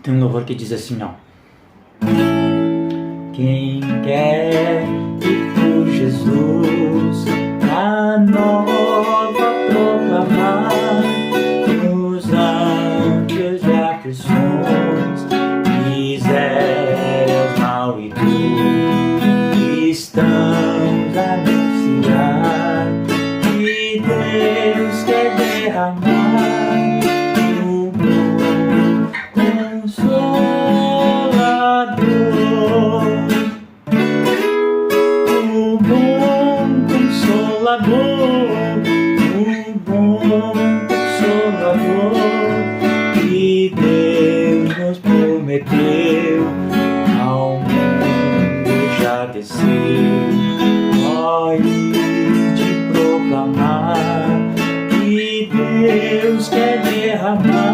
Tem um louvor que diz assim, ó. Quem quer ir por Jesus a nova proclamar nos ângeles de aflições, misérias, mal e dor, estamos a anunciar que Deus quer derramar o bom consolador, o bom consolador, o bom consolador que Deus nos prometeu, ao mundo já desceu. Ó, de proclamar que Deus quer derramar